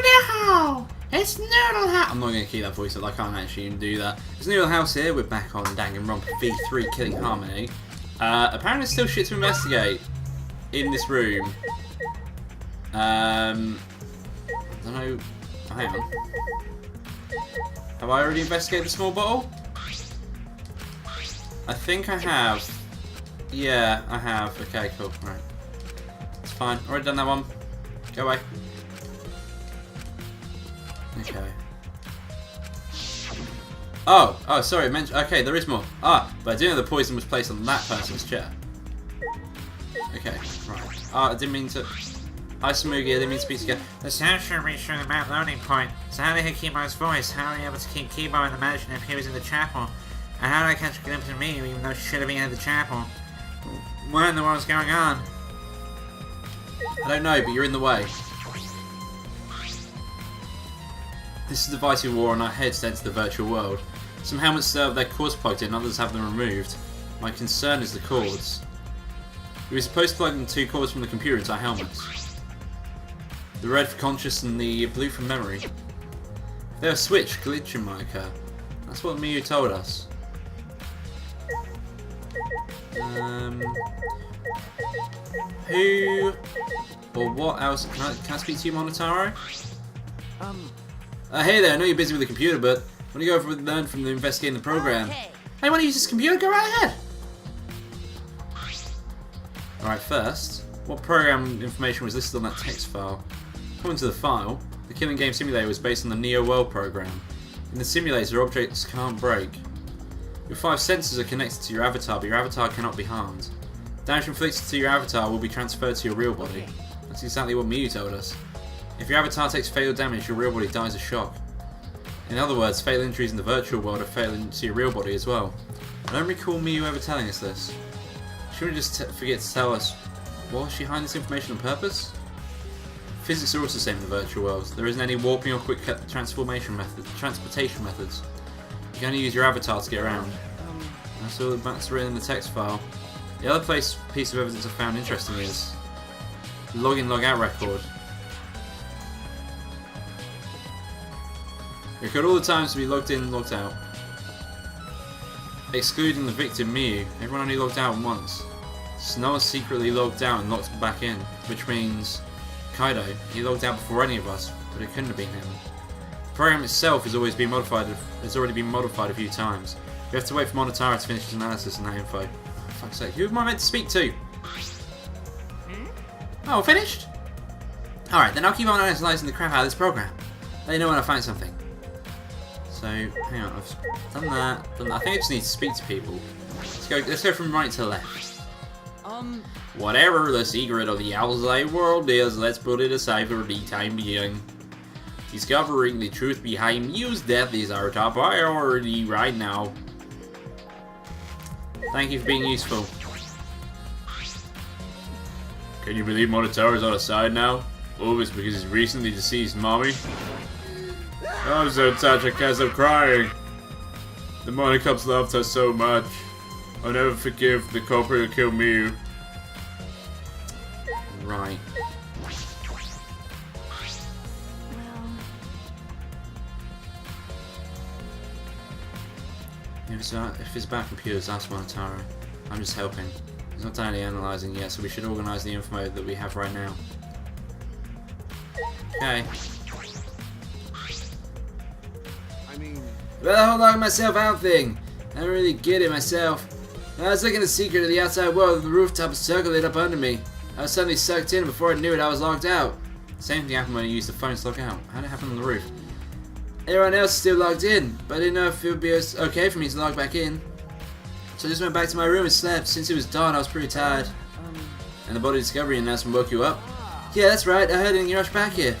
no! It's Noodle House! I'm not going to keep that voice up, I can't actually even do that. It's Noodle House here, we're back on Danganronpa V3 Killing Harmony. Apparently there's still shit to investigate in this room. I don't know. Hang on. Have I already investigated the small bottle? I think I have. Yeah, I have. Okay, cool. Right. It's fine. Already done that one. Go away. Okay. Oh, sorry. Okay, there is more. But I didn't know the poison was placed on that person's chair. Okay, right. I didn't mean to. Hi, Smoogie. I didn't mean to speak together. The sound should reach through the map loading point. So how did he keep Kibo's voice? How are you able to keep Kibo in the mansion if he was in the chapel? And how did I catch a glimpse of me even though she should have been in the chapel? What in the world is going on? I don't know, but you're in the way. This is the device we wore on our heads to enter the virtual world. Some helmets still have their cords plugged in, others have them removed. My concern is the cords. We were supposed to plug in 2 cords from the computer into our helmets. The red for conscious and the blue for memory. If they were switched, glitching might occur. That's what Miyu told us. Who or what else? Can I speak to you, Monotaro? Hey there, I know you're busy with the computer, but I want to go over and learn from the investigating the program. Hey, want to use this computer? Go right ahead! Alright, first, what program information was listed on that text file? According to the file, the killing game simulator was based on the Neo World program. In the simulator, objects can't break. Your 5 senses are connected to your avatar, but your avatar cannot be harmed. Damage inflicted to your avatar will be transferred to your real body. That's exactly what Miyu told us. If your avatar takes fatal damage, your real body dies of shock. In other words, fatal injuries in the virtual world are fatal to your real body as well. I don't recall Miyu ever telling us this. She would just forget to tell us. Was she hiding this information on purpose? Physics are also the same in the virtual world. There isn't any warping or quick transportation methods. You can only use your avatar to get around. That's all that's written in the text file. The other piece of evidence I found interesting is the log-in log-out record. Record all the times to be logged in and logged out. Excluding the victim Miyu, everyone only logged out once. So no one secretly logged out and logged back in, which means Kaido, he logged out before any of us, but it couldn't have been him. The program itself has already been modified a few times. We have to wait for Monotaro to finish his analysis on that info. Oh, for fuck's sake, who am I meant to speak to? Oh, finished? Alright, then I'll keep on analysing the crap out of this program. Let you know when I find something. So, hang on, I've done that. I think I just need to speak to people. Let's go from right to left. Whatever the secret of the outside world is, let's put it aside for the time being. Discovering the truth behind Miyu's death is our top priority right now. Thank you for being useful. Can you believe Monotaro's on our side now? Oh, it's because he's recently deceased, mommy. I'm so touched I can't stop crying. The Monocops loved her so much. I'll never forgive the culprit who killed Miyu. Right. If it's about computers, ask Monotaro. I'm just helping. He's not done any analysing yet, so we should organise the info that we have right now. Okay. Well, the whole log myself out thing. I don't really get it myself. I was looking at the secret of the outside world and the rooftop circle lit up under me. I was suddenly sucked in, before I knew it I was logged out. Same thing happened when I used the phone to log out. How did it happen on the roof? Everyone else is still logged in, but I didn't know if it would be okay for me to log back in. So I just went back to my room and slept. Since it was dawn, I was pretty tired. And the body discovery announcement woke you up? Yeah, that's right, I heard it and you rushed back here.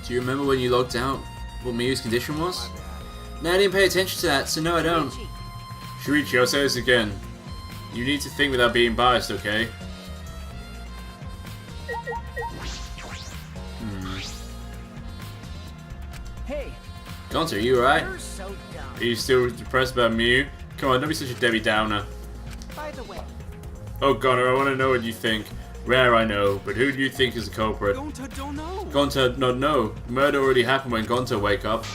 Do you remember when you logged out what Miyu's condition was? No, I didn't pay attention to that, so no I don't. Shuichi, I'll say this again. You need to think without being biased, okay? Hey, Gonta, are you alright? you're so dumb. Are you still depressed about Miyu? Come on, don't be such a Debbie Downer. By the way, Oh, Connor, I want to know what you think. Rare, I know, but who do you think is the culprit? Gonta don't know. Gonta not know. Murder already happened when Gonta wake up.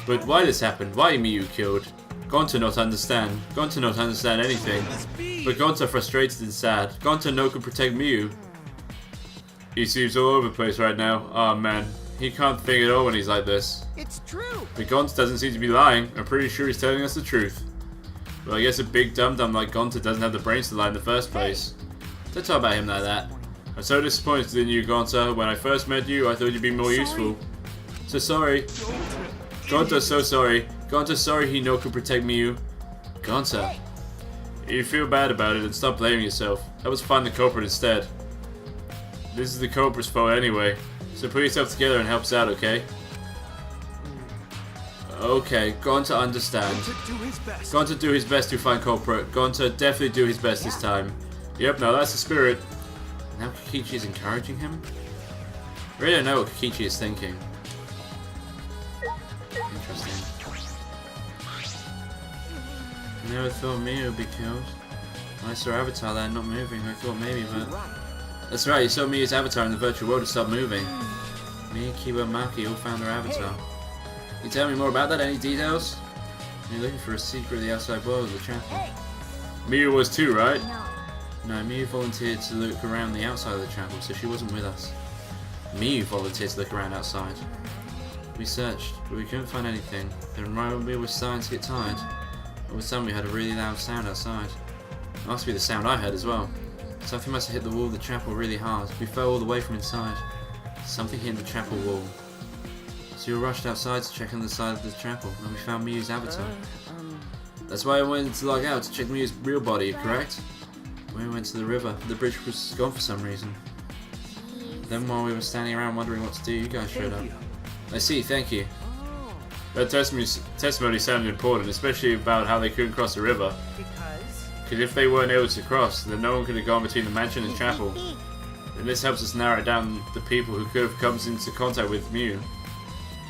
But why this happened? Why Miyu killed? Gonta not understand. Gonta not understand anything. But Gonta frustrated and sad. Gonta no can protect Miyu. He seems all over the place right now. Oh man, he can't think at all when he's like this. It's true. But Gonta doesn't seem to be lying. I'm pretty sure he's telling us the truth. Well, I guess a big dum-dum like Gonta doesn't have the brains to lie in the first place. Don't talk about him like that. I'm so disappointed in you, Gonta. When I first met you, I thought you'd be more useful. So sorry. Gonta, so sorry. Gonta, sorry he no could protect Miyu. Gonta. If you feel bad about it, then stop blaming yourself. Help us find the culprit instead. This is the culprit's fault anyway. So put yourself together and help us out, okay? Okay, Gonta understand. Gonta do his best to find culprit. Gonta definitely do his best this time. Yep, now that's the spirit. Now Kokichi is encouraging him? I really don't know what Kokichi is thinking. Interesting. I never thought Miyu would be killed. I saw Avatar there not moving. I thought maybe, but... That's right, you saw Miyu's avatar in the virtual world to stop moving. Me, Kiba, and Maki all found her avatar. Can you tell me more about that? Any details? You're looking for a secret of the outside world of the chapel. Miyu was too, right? No, Miyu volunteered to look around the outside of the chapel, so she wasn't with us. Miyu volunteered to look around outside. We searched, but we couldn't find anything. Then right when we were starting to get tired, all of a sudden we heard a really loud sound outside. It must be the sound I heard as well. Something must have hit the wall of the chapel really hard. We fell all the way from inside. Something hit the chapel wall. So we rushed outside to check on the side of the chapel, and we found Miyu's avatar. That's why I wanted to log out to check Miyu's real body, correct? When we went to the river, the bridge was gone for some reason. Then while we were standing around wondering what to do, you guys showed up. I see, thank you. That testimony sounded important, especially about how they couldn't cross the river. Because if they weren't able to cross, then no one could have gone between the mansion and chapel. And this helps us narrow down the people who could have come into contact with Miyu.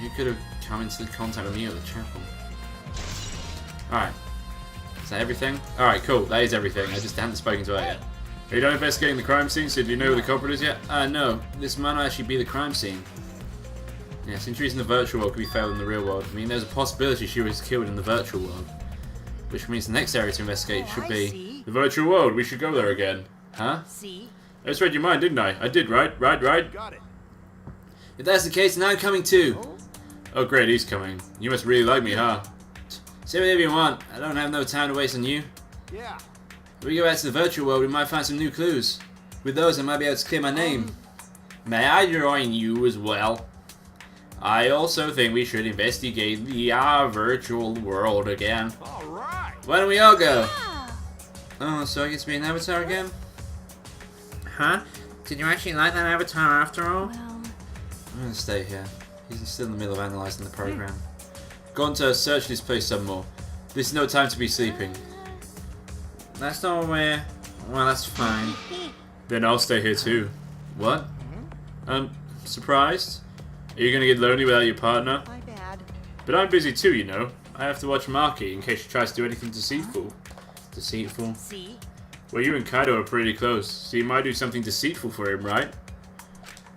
Who could have come into contact with Miyu at the chapel? Alright. Is that everything? Alright, cool. That is everything. I just haven't spoken to her yet. Are you done investigating the crime scene, so do you know who the culprit is yet? No. This might not actually be the crime scene. Yes, injuries in the virtual world could be failed in the real world. I mean, there's a possibility she was killed in the virtual world. Which means the next area to investigate should be... The virtual world. We should go there again. Huh? See? I just read your mind, didn't I? I did, right? Right? Got it. If that's the case, now I'm coming too. Oh great, he's coming. You must really like me, huh? Say whatever you want. I don't have no time to waste on you. Yeah. If we go back to the virtual world, we might find some new clues. With those, I might be able to clear my name. May I join you as well? I also think we should investigate the virtual world again. Alright. Why don't we all go? Oh, so I get to be an avatar again? Huh? Did you actually like that avatar after all? I'm gonna stay here. He's still in the middle of analysing the program. Gonta, search this place some more. This is no time to be sleeping. That's not where... Well, that's fine. Then I'll stay here too. What? Surprised? Are you gonna get lonely without your partner? My bad. But I'm busy too, you know. I have to watch Maki in case she tries to do anything deceitful. Deceitful? See? Well, you and Kaido are pretty close, so you might do something deceitful for him, right?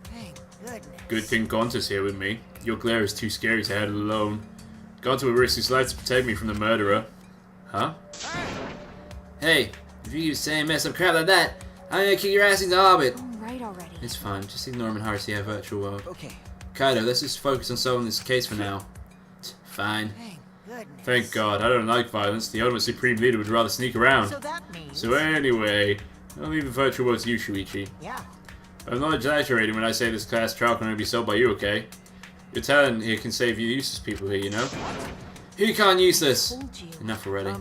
Thank goodness. Good thing Gonta's here with me. Your glare is too scary to handle alone. Gonta will risk his life to protect me from the murderer. Huh? Hey, if you keep saying mess up crap like that, I'm gonna kick your ass into orbit. Right already. It's fine, just ignore him and hurry to our virtual world. Okay. Kaido, let's just focus on solving this case for now. Fine. Thank goodness. Thank God, I don't like violence. The ultimate supreme leader would rather sneak around. So that means... So anyway, I'll leave the virtual world to you, Shuichi. Yeah. I'm not exaggerating when I say this class trial can only be solved by you, okay? Your talent here can save you useless people here, you know? Who can't use this? Told you. Enough already.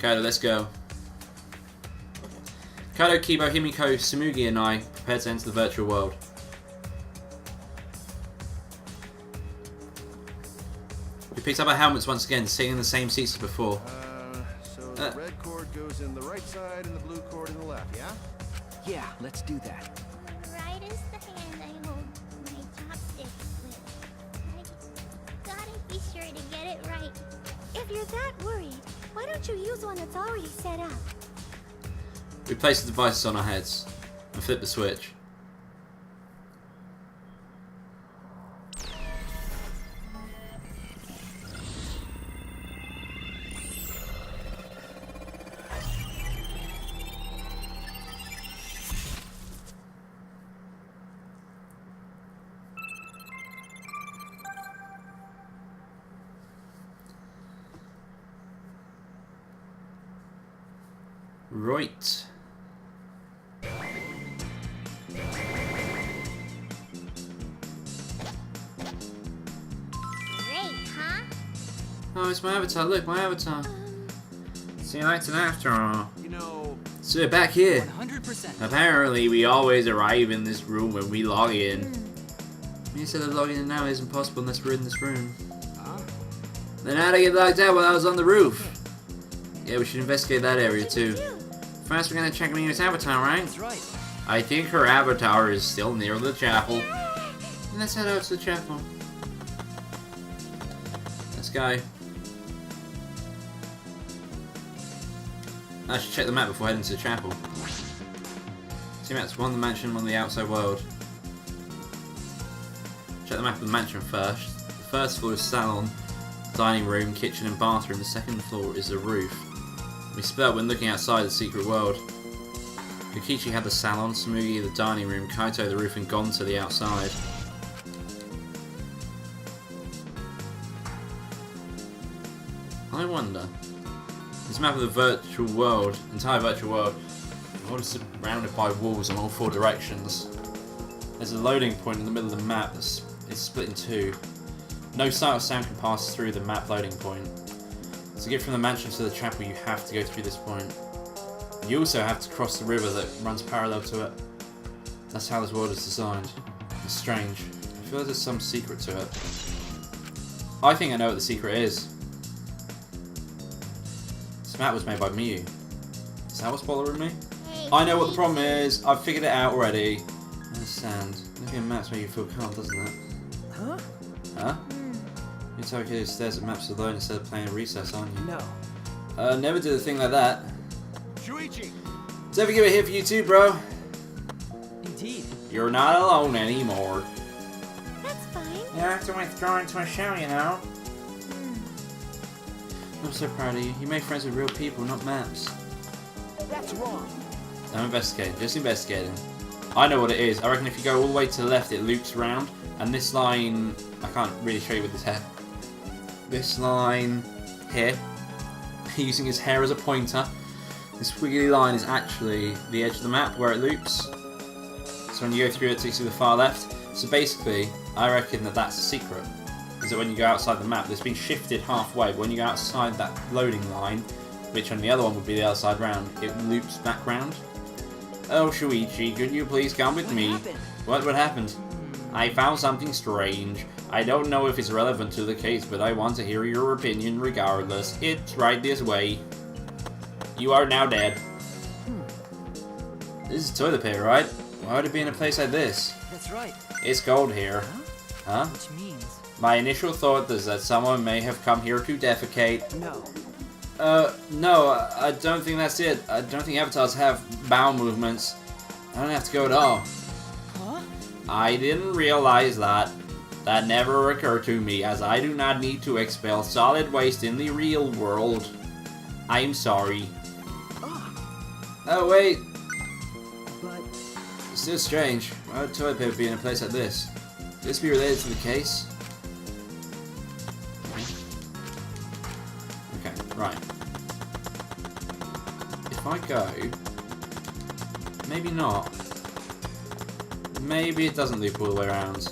Kaido, let's go. Kaido, Kiba, Himiko, Sumugi and I prepare to enter the virtual world. We picked up our helmets once again, sitting in the same seats as before. So the red cord goes in the right side and the blue cord in the left, yeah? Yeah, let's do that. Right is the hand I hold my chopstick with. I gotta be sure to get it right. If you're that worried, why don't you use one that's already set up? We place the devices on our heads. and flip the switch. Right. Great, huh? Oh, it's my avatar. Look, my avatar. So you liked it after all. You know, So back here. 100%. Apparently, we always arrive in this room when we log in. You said that logging in now isn't possible unless we're in this room. Huh? Then how'd I get locked out while I was on the roof? Yeah, we should investigate that area too. First, we're gonna check Mia's avatar, right? That's right. I think her avatar is still near the chapel. Let's head out to the chapel. Let's go. I should check the map before heading to the chapel. Two maps, one the mansion, one the outside world. Check the map of the mansion first. The first floor is salon, dining room, kitchen and bathroom. The second floor is the roof. We split up when looking outside the secret world. Kokichi had the salon, Smugi the dining room, Kaito the roof and Gon to the outside. I wonder. This map of the virtual world, entire virtual world, the world is surrounded by walls in all four directions. There's a loading point in the middle of the map that's split in two. No sight or sound can pass through the map loading point. To get from the mansion to the chapel, you have to go through this point. You also have to cross the river that runs parallel to it. That's how this world is designed. It's strange. I feel like there's some secret to it. I think I know what the secret is. This map was made by Miu. Is that what's bothering me? Hey, I know what the problem is. I've figured it out already. I understand. Looking at maps makes you feel calm, doesn't it? Huh? Huh? You're so okay who stares at maps alone instead of playing recess, aren't you? No. Never did a thing like that. Shuichi! Does ever give a hit for you too, bro? Indeed. You're not alone anymore. That's fine. You have to withdraw into a show, you know. I'm so proud of you. You make friends with real people, not maps. That's wrong. I'm investigating, just investigating. I know what it is. I reckon if you go all the way to the left, it loops round. And this line, I can't really show you with this hair. This line here, using his hair as a pointer. This squiggly line is actually the edge of the map where it loops. So when you go through it, it takes you to the far left. So basically, I reckon that that's the secret. Is that when you go outside the map, it's been shifted halfway, but when you go outside that loading line, which on the other one would be the other side round, it loops back round. Oh, Shuichi, could you please come with me? Happened? What happened? I found something strange. I don't know if it's relevant to the case, but I want to hear your opinion regardless. It's right this way. You are now dead. This is toilet paper, right? Why would it be in a place like this? That's right. It's cold here. Huh? Which means My initial thought is that someone may have come here to defecate. no. No, I don't think that's it. I don't think avatars have bowel movements. I don't have to go at all. Huh? I didn't realize that. That never occurred to me, as I do not need to expel solid waste in the real world. I'm sorry. Oh, wait. But It's still strange. Why would toilet paper be in a place like this? Could this be related to the case? Okay, right. If I go... Maybe not. Maybe it doesn't loop all the way around.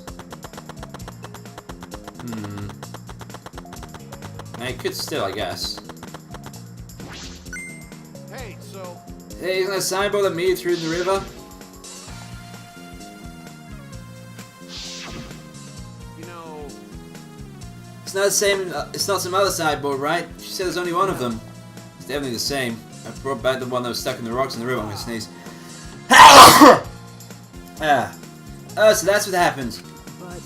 It could still, I guess. Hey, so Hey, isn't that signboard that Miu threw in the river? you know, It's not the same. It's not some other sideboard, right? She said there's only one of them. It's definitely the same. I brought back the one that was stuck in the rocks in the river. I'm gonna sneeze. Ah. Oh, so that's what happened. but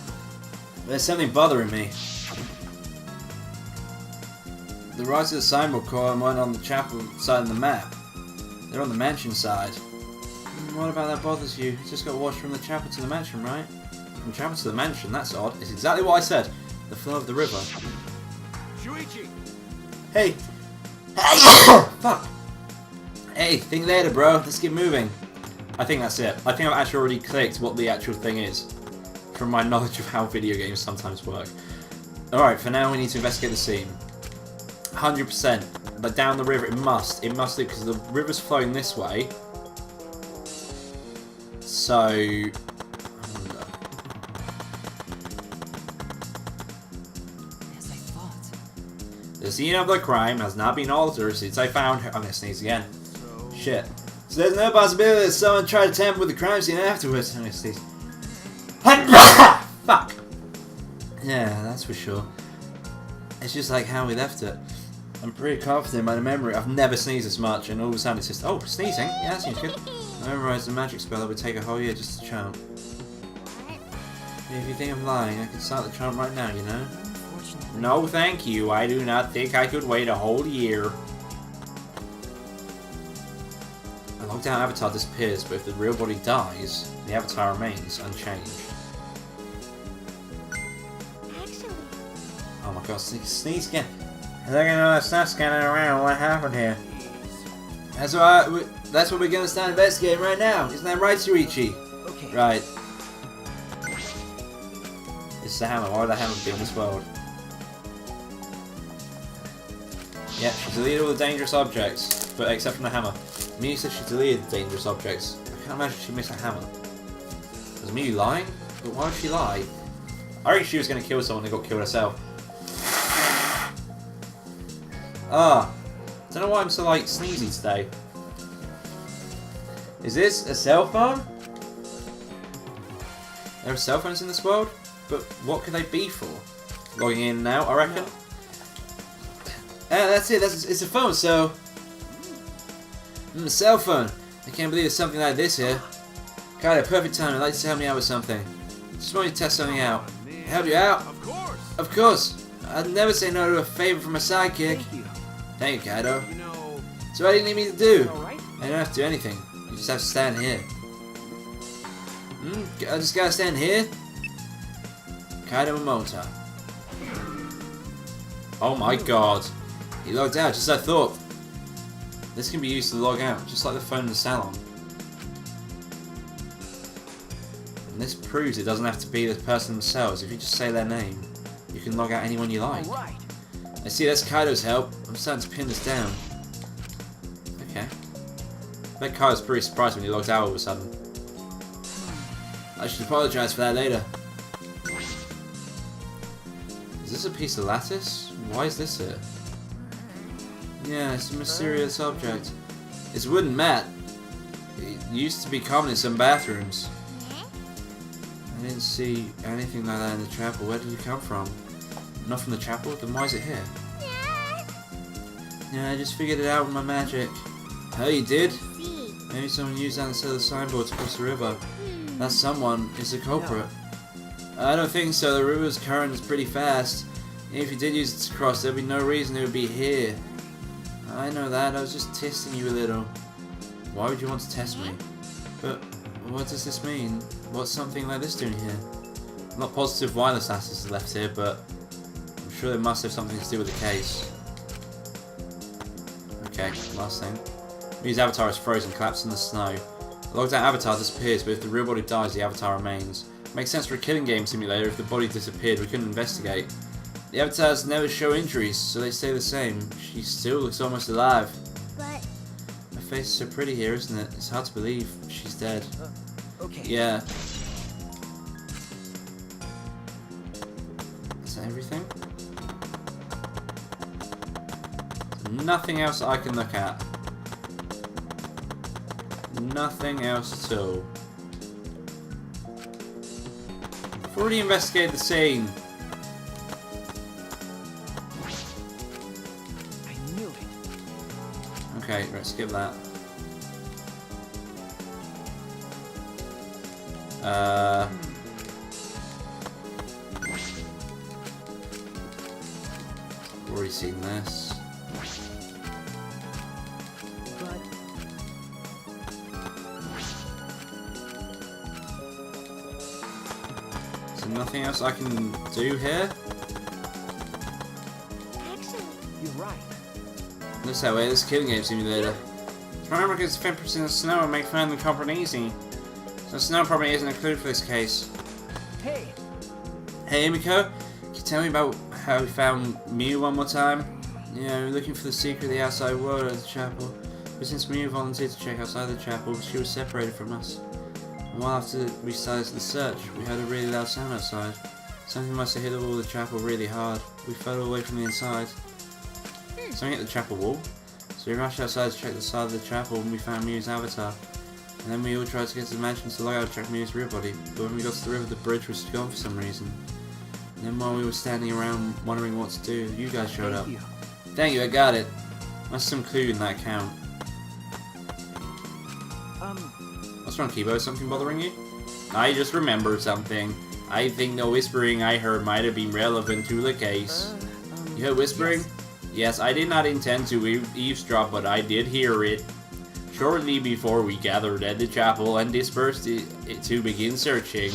There's something bothering me. The rocks of the signboard core and one on the chapel side of the map. They're on the mansion side. What about that bothers you? You just got washed from the chapel to the mansion, right? From the chapel to the mansion? That's odd. It's exactly what I said. The flow of the river. Shuichi! Hey! Fuck! Hey, think later, bro. Let's get moving. I think that's it. I think I've actually already clicked what the actual thing is. From my knowledge of how video games sometimes work. Alright, for now we need to investigate the scene. 100%. But down the river, it must do, because the river's flowing this way. So... I wonder. As I thought. The scene of the crime has not been altered since I found her. I'm gonna sneeze again. Shit. So there's no possibility that someone tried to tamper with the crime scene afterwards. I'm gonna sneeze. Fuck! Yeah, that's for sure. It's just like how we left it. I'm pretty confident by the memory. I've never sneezed as much, and all of a sudden it's just, oh, sneezing? Yeah, that seems good. I memorized a magic spell that would take a whole year just to chant. If you think I'm lying, I can start the chant right now, you know? Unfortunately. No, thank you. I do not think I could wait a whole year. A locked down avatar disappears, but if the real body dies, the avatar remains unchanged. Actually, Oh my god, sneeze again. Look at all that stuff scanning around. What happened here? That's what we're gonna start investigating right now. Isn't that right, Shuichi? Okay. Right. It's the hammer. Why would the hammer be in this world? Yeah, she deleted all the dangerous objects, but except from the hammer. Miyu said she deleted the dangerous objects. I can't imagine she missed a hammer. Was Miyu lying? But why would she lie? I reckon she was gonna kill someone and got killed herself. Ah, don't know why I'm so like sneezy today. Is this a cell phone? There are cell phones in this world, but what could they be for? Logging in now, I reckon. That's it. It's a phone. So, a cell phone. I can't believe there's something like this here. God, a perfect time. I'd like to help me out with something. Just want you to test something out. Help you out? Of course! Of course. I'd never say no to a favor from a sidekick. Thank you. Thank you, Kaido. You know, So what do you need me to do? Alright? I don't have to do anything. You just have to stand here. I just gotta stand here? Kaido Momota. Oh my god. He logged out, just as I thought. This can be used to log out, just like the phone in the salon. And this proves it doesn't have to be the person themselves. If you just say their name, you can log out anyone you like. Alright. I see that's Kaido's help. I'm starting to pin this down. Okay. I bet Kaido's pretty surprised when he logged out all of a sudden. I should apologize for that later. Is this a piece of lattice? Why is this here? Yeah, it's a mysterious object. It's a wooden mat. It used to be common in some bathrooms. I didn't see anything like that in the chapel. Where did it come from? Not from the chapel? Then why is it here? Yeah, I just figured it out with my magic. Oh, you did? see. Maybe someone used that instead of the signboard to cross the river. That someone is the culprit. I don't think so. The river's current is pretty fast. If you did use it to cross, there'd be no reason it would be here. I know that. I was just testing you a little. Why would you want to test me? But what does this mean? What's something like this doing here? I'm not positive why the status is left here, but I'm sure it must have something to do with the case. Okay, last thing. Miyu's avatar is frozen, collapsed in the snow. The logged out avatar disappears, but if the real body dies, the avatar remains. Makes sense for a killing game simulator. If the body disappeared, we couldn't investigate. The avatars never show injuries, so they stay the same. She still looks almost alive. But Her face is so pretty here, isn't it? It's hard to believe she's dead. Okay. Yeah. Is that everything? Nothing else I can look at. Nothing else at all. I've already investigated the scene. I knew it. Okay, right, skip that. Already seen this. But anything else I can do here? Actually, You're right. Looks that way. This is a killing game simulator. Remember, because 50% of snow would make finding the culprit easy. So snow probably isn't included for this case. Hey, Hey, Emiko, can you tell me about how we found Miu one more time? Yeah, we were looking for the secret of the outside world at the chapel. But since Miu volunteered to check outside the chapel, she was separated from us. And while after we started the search, we heard a really loud sound outside. Something must have hit the wall of the chapel really hard. We fell all the way from the inside. Something hit the chapel wall? So we rushed outside to check the side of the chapel and we found Miu's avatar. And then we all tried to get to the mansion to log out to check Miu's real body. But when we got to the river, the bridge was gone for some reason. And then while we were standing around wondering what to do, you guys showed up. thank you. Thank you, I got it. That's some clue in that count. What's wrong, Kibo? Something bothering you? I just remembered something. I think the whispering I heard might have been relevant to the case. You heard whispering? Yes. Yes, I did not intend to eavesdrop, but I did hear it. Shortly before we gathered at the chapel and dispersed to begin searching.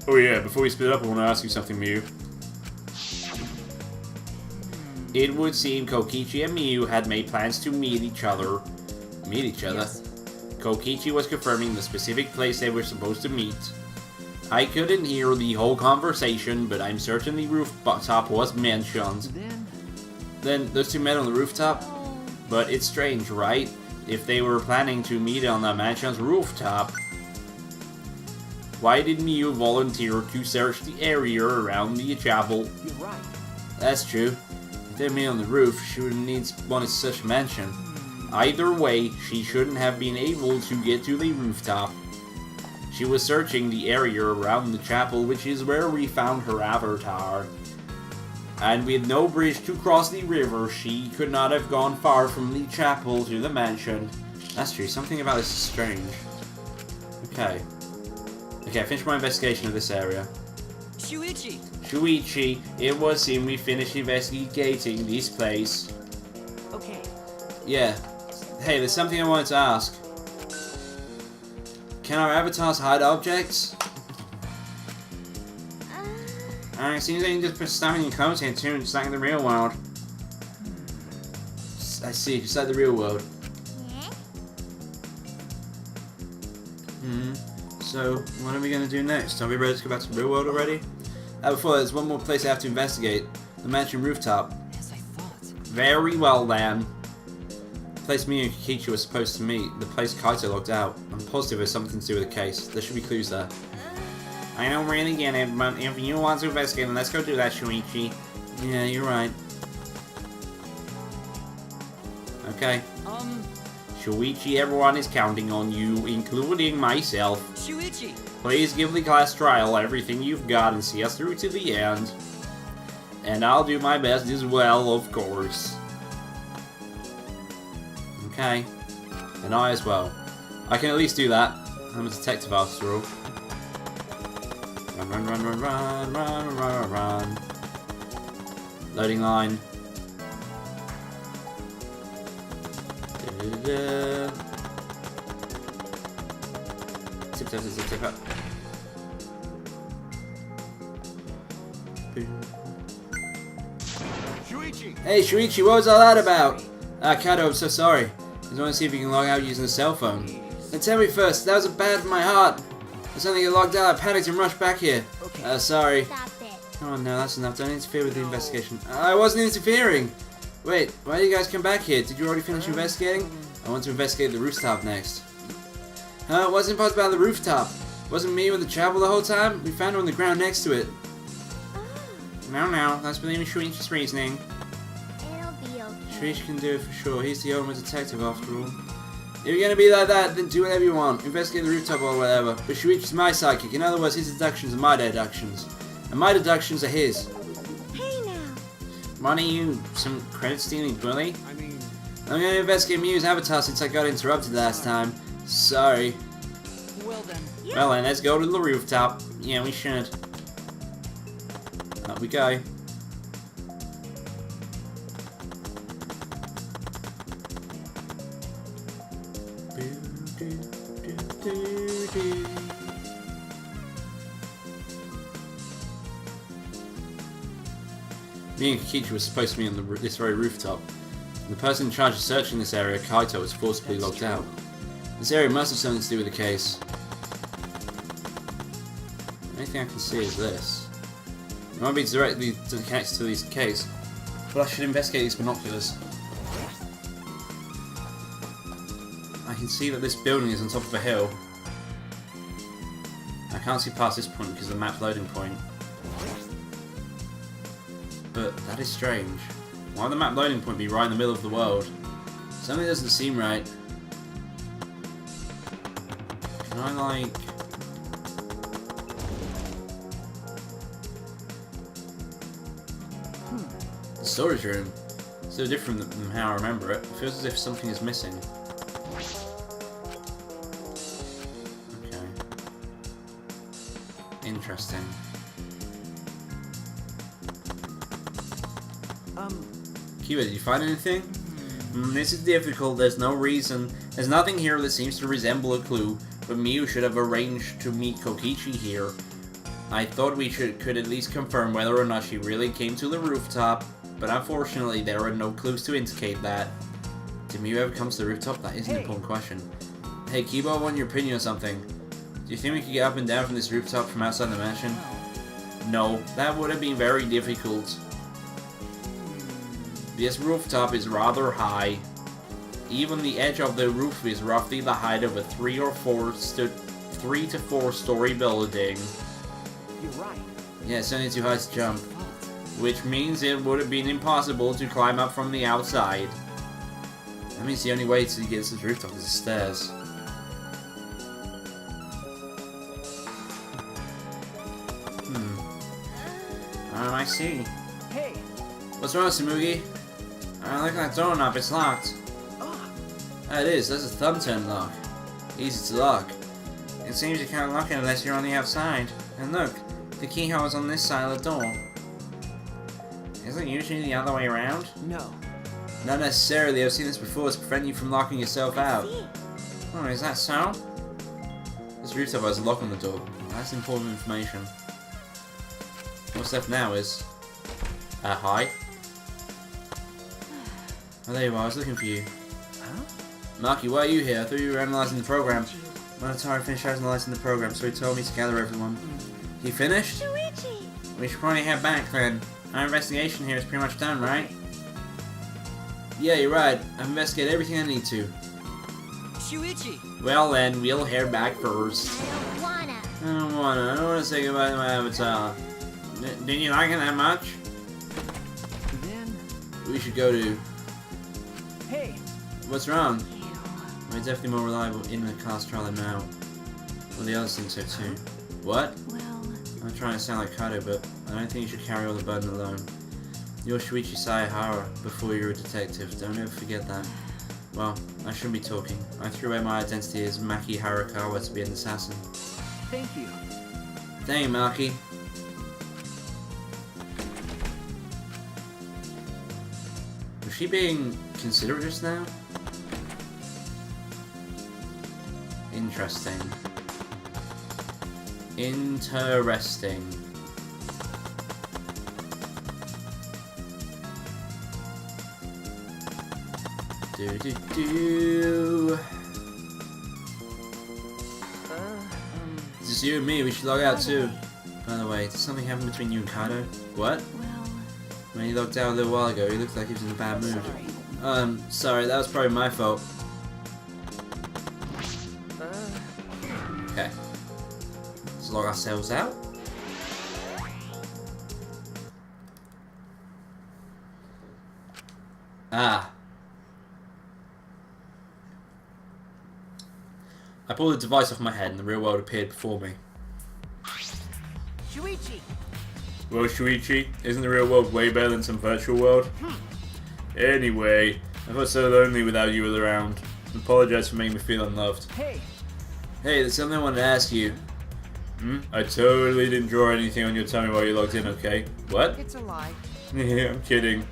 Oh yeah, before we split up, I want to ask you something, Miu. It would seem Kokichi and Miu had made plans to meet each other. Meet each other? Yes. Kokichi was confirming the specific place they were supposed to meet. I couldn't hear the whole conversation, but I'm certain the rooftop was mentioned. Then those two met on the rooftop? But it's strange, right? If they were planning to meet on the mansion's rooftop, why did Miu volunteer to search the area around the chapel? You're right. That's true. If they'd meet on the roof, she would have wanted such a mansion. Either way, she shouldn't have been able to get to the rooftop. She was searching the area around the chapel, which is where we found her avatar. And with no bridge to cross the river, she could not have gone far from the chapel to the mansion. That's true, something about this is strange. Okay. Okay, I finished my investigation of this area. Shuichi. Shuichi, it was seen we finished investigating this place. Okay. Yeah. Hey, there's something I wanted to ask. Can our avatars hide objects? It seems like you can just put stuff in your content too, just like in the real world. I see, just like the real world. yeah? So, what are we gonna do next? Are we ready to go back to the real world already? Before, there's one more place I have to investigate. The mansion rooftop. As I thought. Very well then. The place me and Kikichi were supposed to meet. The place Kaito logged out. I'm positive it's something to do with the case. There should be clues there. I don't really get it, but if you want to investigate, then let's go do that, Shuichi. Yeah, you're right. Okay. Shuichi, everyone is counting on you, including myself. Shuichi. Please give the class trial everything you've got and see us through to the end. And I'll do my best as well, of course. Okay. And I as well. I can at least do that. I'm a detective after all. Run, run, run, run, run, run, run, run. Loading line. Da-da-da. Tip, tip, tip, tip, up. Boom. Shuichi! Hey Shuichi, what was all that about? Kato, I'm so sorry. I just want to see if you can log out using a cell phone. Then tell me first, that was bad for my heart. I suddenly get logged out, I panicked and rushed back here. Sorry. Stop it. Oh no, that's enough. Don't interfere with the investigation. I wasn't interfering! Wait, why did you guys come back here? Did you already finish investigating? I want to investigate the rooftop next. What's impossible about the rooftop? Wasn't me with the chapel the whole time? We found her on the ground next to it. No, let's believe in Shuichi's reasoning. It'll be okay. Shuichi can do it for sure. He's the ultimate detective after all. If you're gonna be like that, then do whatever you want. Investigate the rooftop or whatever. But Shuichi's my sidekick. In other words, his deductions are my deductions. And my deductions are his. Hey now. Money, you some credit stealing bully? I mean, I'm gonna investigate Miu's avatar since I got interrupted last time. Sorry. Well then. Well then, let's go to the rooftop. Yeah, we should. Up we go. Me and Kikichi were supposed to be on this very rooftop. The person in charge of searching this area, Kaito, was forcibly locked out. This area must have something to do with the case. The only thing I can see is this. It might be directly connected to this case, but I should investigate these binoculars. I can see that this building is on top of a hill. I can't see past this point because of the map loading point. But that is strange. Why would the map loading point be right in the middle of the world? Something doesn't seem right. Can I, like... The storage room. So different than how I remember it. It feels as if something is missing. Okay. Interesting. Kiwa, did you find anything? This is difficult. There's no reason. There's nothing here that seems to resemble a clue, but Miu should have arranged to meet Kokichi here. I thought we could at least confirm whether or not she really came to the rooftop, but unfortunately there are no clues to indicate that. Did Miu ever come to the rooftop? That is an important question. Hey, Kiba, I want your opinion on something. Do you think we could get up and down from this rooftop from outside the mansion? No, that would have been very difficult. This rooftop is rather high. Even the edge of the roof is roughly the height of a 3 to 4 story building. You're right. Yeah, it's only too high to jump. Which means it would have been impossible to climb up from the outside. That means the only way to get to the rooftop is the stairs. I see. Hey. What's wrong, Samugi? Look at that doorknob, it's locked. It is, that's a thumb turn lock. Easy to lock. It seems you can't lock it unless you're on the outside. And look, the keyhole is on this side of the door. Isn't it usually the other way around? No. Not necessarily, I've seen this before to prevent you from locking yourself out. Oh, is that so? This rooftop has a lock on the door. That's important information. What's left now is... hi. Oh, there you are, I was looking for you. Huh? Maki, why are you here? I thought you were analysing the program. Monotari finished analysing the program, so he told me to gather everyone. He finished? Shuichi! We should probably head back then. Our investigation here is pretty much done, right? Yeah, you're right. I've investigated everything I need to. Shuichi! Well then, we'll head back first. I don't wanna. I don't wanna say goodbye to my avatar. Didn't you like it that much? Then... We should go to... Hey! What's wrong? We're definitely more reliable in the class trial than now. Well, the others think so too. What? Well, I'm trying to sound like Kato, but I don't think you should carry all the burden alone. You're Shuichi Sayahara before you're a detective. Don't ever forget that. Well, I shouldn't be talking. I threw away my identity as Maki Harakawa to be an assassin. Thank you. Dang, Maki. Was she being considerate just now? Interesting. Interesting. Do. It's just you and me, we should log out too. By the way, did something happen between you and Kato? What? well, When he logged out a little while ago, he looked like he was in a bad mood. Sorry, that was probably my fault. Okay. Let's log ourselves out. Ah. I pulled the device off my head and the real world appeared before me. Shuichi! Well, Shuichi, isn't the real world way better than some virtual world? Anyway, I felt so lonely without you around. Apologize for making me feel unloved. Hey! Hey, there's something I wanted to ask you. I totally didn't draw anything on your tummy while you logged in, okay? What? It's a lie. Yeah, I'm kidding.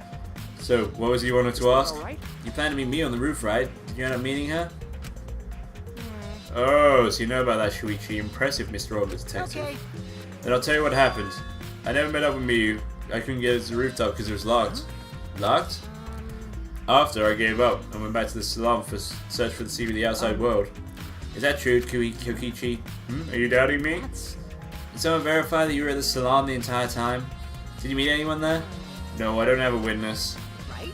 So, what was it you wanted to ask? Alright? You planned to meet me on the roof, right? Did you end up meeting her? Oh, so you know about that, Shuichi. Impressive, Mr. Older Detective. Okay. Then I'll tell you what happened. I never met up with Miyu. I couldn't get it to the rooftop because it was locked. Locked? After I gave up and went back to the salon for search for the secret of the outside world. Is that true, Kokichi? Are you doubting me? Did someone verify that you were at the salon the entire time? Did you meet anyone there? No, I don't have a witness. Right?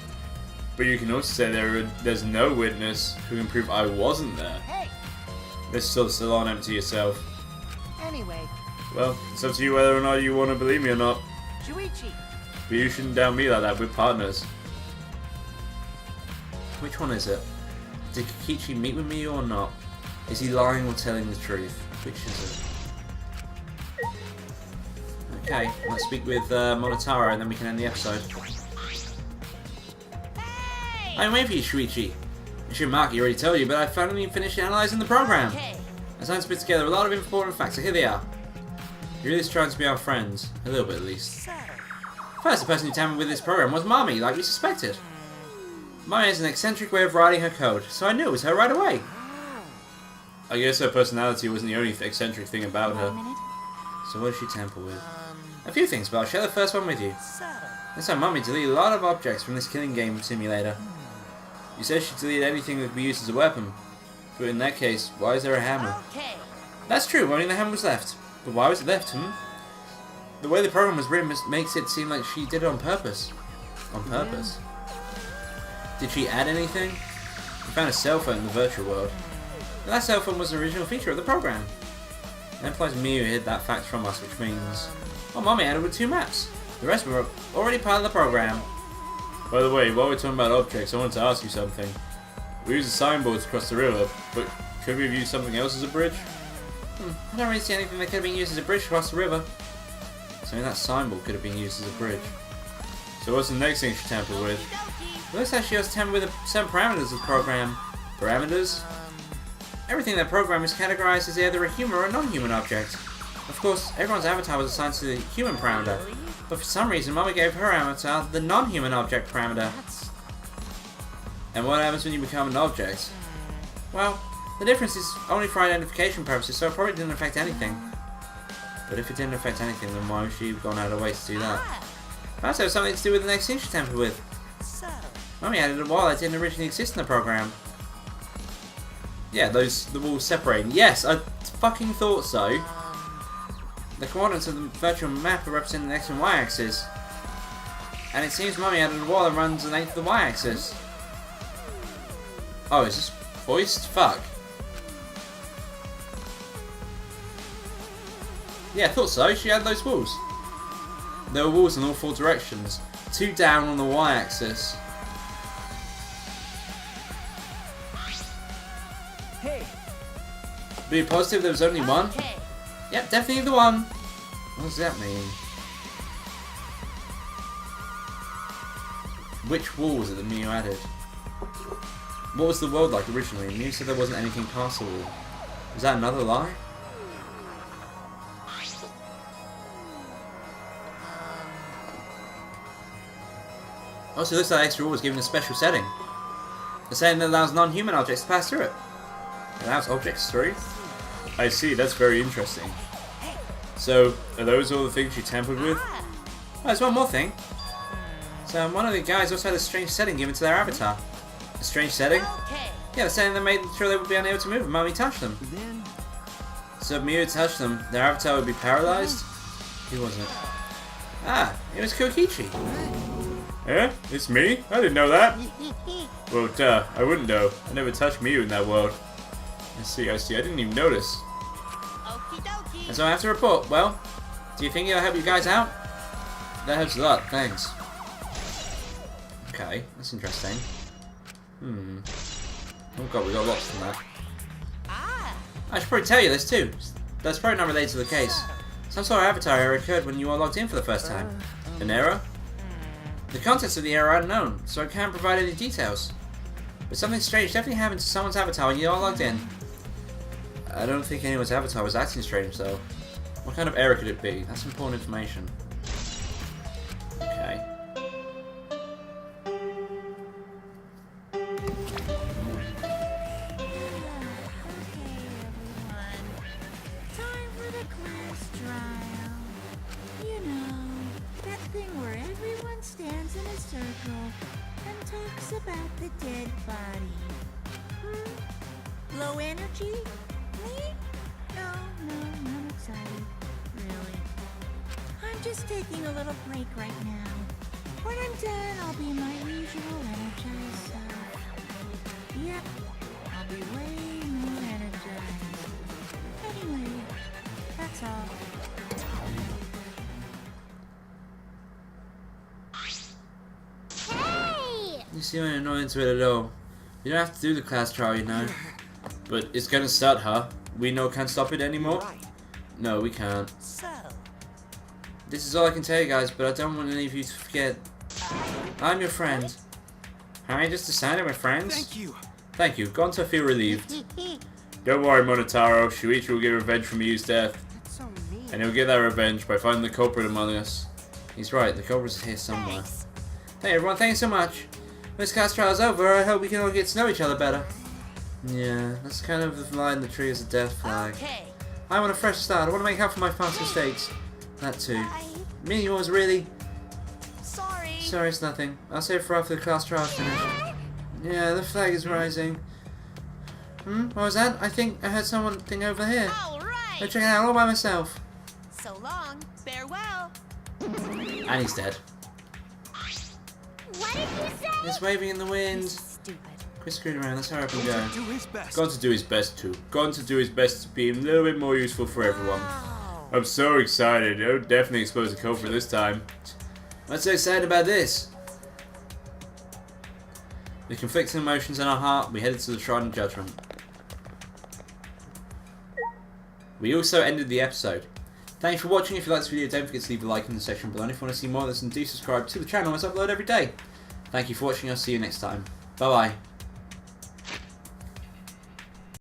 But you can also say there's no witness who can prove I wasn't there. Hey! Let's saw the salon empty yourself. Anyway, Well, it's up to you whether or not you want to believe me or not. Shuichi. But you shouldn't doubt me like that, we're partners. Which one is it? Did Kokichi meet with me or not? Is he lying or telling the truth? Which is it? Okay, let's speak with Monotaro and then we can end the episode. I'm waiting for you, Shuichi. I'm sure Maki already told you, but I finally finished analysing the program. I was trying to put together a lot of important facts, so here they are. You're really trying to be our friends. A little bit, at least. First, the person who tampered with this program was Mami, like we suspected. Mami has an eccentric way of writing her code, so I knew it was her right away. I guess her personality wasn't the only eccentric thing about her. So what did she tamper with? A few things, but I'll share the first one with you. That's how Mami deleted a lot of objects from this killing game simulator. You said she deleted anything that could be used as a weapon. But in that case, why is there a hammer? That's true, only the hammer was left. But why was it left, The way the program was written makes it seem like she did it on purpose. On purpose? Did she add anything? We found a cell phone in the virtual world. But that cell phone was the original feature of the program. That implies Miyu hid that fact from us, which means... Well, Mommy added with 2 maps. The rest were already part of the program. By the way, while we're talking about objects, I wanted to ask you something. We used a signboard to cross the river, but could we have used something else as a bridge? I don't really see anything that could have been used as a bridge across the river. So that signboard could have been used as a bridge. So what's the next thing she tampered with? It looks like she has tampered with certain parameters of the program. Parameters? Everything in that program is categorized as either a human or a non-human object. Of course, everyone's avatar was assigned to the human parameter, but for some reason Mama gave her avatar the non-human object parameter. And what happens when you become an object? Well, the difference is only for identification purposes, so it probably didn't affect anything. But if it didn't affect anything, then why would she have gone out of her way to do that? Perhaps it was something to do with the next thing she tampered with. Mummy added a wall that didn't originally exist in the program. Yeah, the walls separating. Yes, I fucking thought so. The coordinates of the virtual map are representing the X and Y axis. And it seems Mummy added a wall that runs the length of the Y axis. Oh, is this voiced? Fuck. Yeah, I thought so. She had those walls. There were walls in all 4 directions. 2 down on the Y axis. Hey, Be positive there was only one? Yep, definitely the one. What does that mean? Which wall was it that Miyu added? What was the world like originally? Miyu said there wasn't anything past the wall. Was that another lie? Also, it looks like the extra wall was given a special setting. A setting that allows non-human objects to pass through it. It allows objects through? I see, that's very interesting. So, are those all the things you tampered with? Oh, there's one more thing. So, one of the guys also had a strange setting given to their avatar. A strange setting? Yeah, the setting that made sure they would be unable to move if Mummy touched them. then So if Miyu touched them, their avatar would be paralyzed? Who was it? Ah, it was Kokichi. Eh? It's me? I didn't know that. Well, duh, I wouldn't know. I never touched Miyu in that world. I see, I didn't even notice. And so I have to report. Well, do you think it'll help you guys out? That helps a lot, thanks. Okay, that's interesting. Oh god, we got lost from that. I should probably tell you this too. That's probably not related to the case. Some sort of avatar error occurred when you all logged in for the first time. An error? The contents of the error are unknown, so I can't provide any details. But something strange definitely happened to someone's avatar when you all logged in. I don't think anyone's avatar was acting strange though. What kind of error could it be? That's important information. Okay. Time for the class trial. You know, that thing where stands in a circle and talks about the dead body. Low energy? Me? No, not excited. Really. I'm just taking a little break right now. When I'm done, I'll be my usual energized self. Yep, I'll be way more energized. Anyway, that's all. Hey! You seem annoying to it at all. You don't have to do the class trial, you know. But it's gonna start, huh? We can't stop it anymore? Right. No, we can't. So, This is all I can tell you guys, but I don't want any of you to forget. I'm your friend. I just decided we're friends. Thank you. Thank you. Gone to feel relieved. Don't worry, Monotaro. Shuichi will get revenge for Miyu's death. that's so mean. And he'll get that revenge by finding the culprit among us. He's right, the culprit's here somewhere. Thanks. Hey everyone, thanks so much. When this class trial's over, I hope we can all get to know each other better. Yeah, that's kind of the line the tree is a death flag. Okay. I want a fresh start. I want to make up for my past mistakes. That too. Bye. Me was really... Sorry. Sorry, it's nothing. I'll save for after the class trial's finished. Yeah, the flag is rising. What was that? I think I heard something over here. All Go right. check it out all by myself. So long. Farewell. And he's dead. What did you say? It's waving in the wind. Stupid. Quit screwing around, let's hurry up and go. Do his best. Gone to do his best too. Gone to do his best to be a little bit more useful for everyone. Wow. I'm so excited. I'll definitely expose the culprit this time. What's so excited about this? With conflicting emotions in our heart, we headed to the Shrine of Judgment. We also ended the episode. Thank you for watching. If you liked this video, don't forget to leave a like in the section below. And if you want to see more of this, then do subscribe to the channel as I upload every day. Thank you for watching. I'll see you next time. Bye bye.